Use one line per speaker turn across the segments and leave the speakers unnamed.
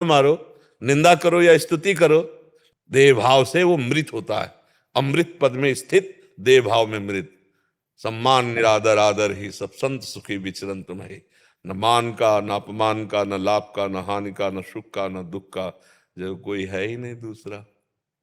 मारो, निंदा करो या स्तुति करो, देह भाव से वो मृत होता है। अमृत पद में स्थित, देह भाव में मृत। सम्मान निरादर आदर ही सब संत सुखी विचरन तुम्हें। न मान का, न अपमान का, न लाभ का, न हानि का, न सुख का, न दुख का, जो कोई है ही नहीं दूसरा,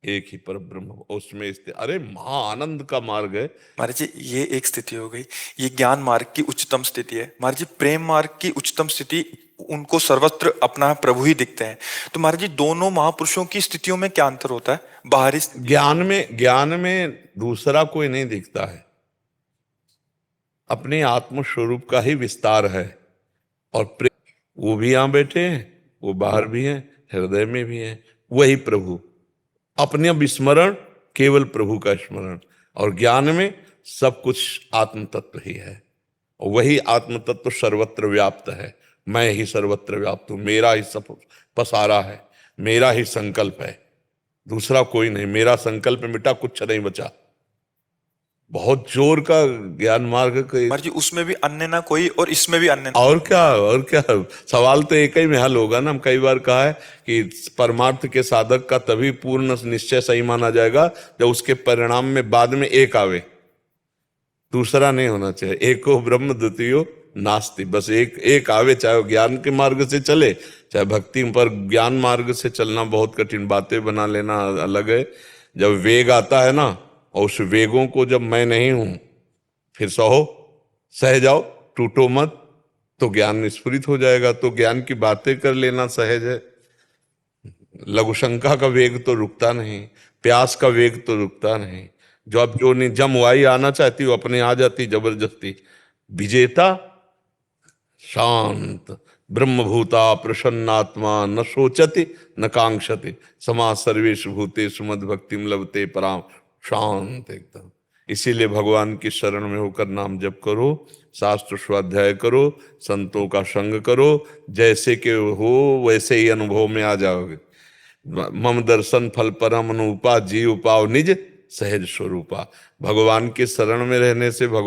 एक ही पर ब्रह्म उसमें स्थित। अरे महा आनंद का मार्ग है।
महाराज जी ये एक स्थिति हो गई, ये ज्ञान मार्ग की उच्चतम स्थिति है। महाराज जी प्रेम मार्ग की उच्चतम स्थिति, उनको सर्वत्र अपना प्रभु ही दिखते हैं। तो महाराज जी दोनों महापुरुषों की स्थितियों में क्या अंतर होता है? बाहरी
ज्ञान में दूसरा कोई नहीं दिखता है, अपने आत्म स्वरूप का ही विस्तार है। और प्रेम, वो भी यहां बैठे हैं, वो बाहर भी हैं, हृदय में भी हैं, वही प्रभु। अपने विस्मरण, केवल प्रभु का स्मरण। और ज्ञान में सब कुछ आत्म तत्व ही है, और वही आत्म तत्व सर्वत्र व्याप्त है। मैं ही सर्वत्र व्याप्त हूं, मेरा ही सब पसारा है, मेरा ही संकल्प है, दूसरा कोई नहीं। मेरा संकल्प मिटा, कुछ नहीं बचा। बहुत जोर का ज्ञान मार्ग का।
महाराज जी उसमें भी अन्य ना कोई और इसमें भी अन्य ना।
और क्या, और क्या, सवाल तो एक ही में हल होगा ना। हम कई बार कहा है कि परमार्थ के साधक का तभी पूर्ण निश्चय सही माना जाएगा जब उसके परिणाम में बाद में एक आवे, दूसरा नहीं होना चाहिए। एको ब्रह्म द्वितीयो नास्ति, बस एक एक आवे, चाहे वो ज्ञान के मार्ग से चले चाहे भक्ति पर। ज्ञान मार्ग से चलना बहुत कठिन, बातें बना लेना अलग है। जब वेग आता है ना, और उस वेगों को जब मैं नहीं हूं, फिर सहो, सह जाओ, टूटो मत, तो ज्ञान स्फुरित हो जाएगा। तो ज्ञान की बातें कर लेना सहज है। लघुशंका का वेग तो रुकता नहीं, प्यास का वेग तो रुकता नहीं। जो अब जो नहीं जमवाई आना चाहती वो अपने आ जाती जबरदस्ती। विजेता शांत ब्रह्मभूता प्रसन्नात्मा, न सोचति न कांक्षति, समा सर्वेषु भूतेषु मद भक्तिम लभते पराम। शांत एकदम। इसीलिए भगवान की शरण में होकर नाम जप करो, शास्त्र स्वाध्याय करो, संतों का संग करो, जैसे के हो वैसे ही अनुभव में आ जाओगे। मम दर्शन फल परम अनुपा, जीव पाव निज सहज स्वरूपा। भगवान के शरण में रहने से भगवान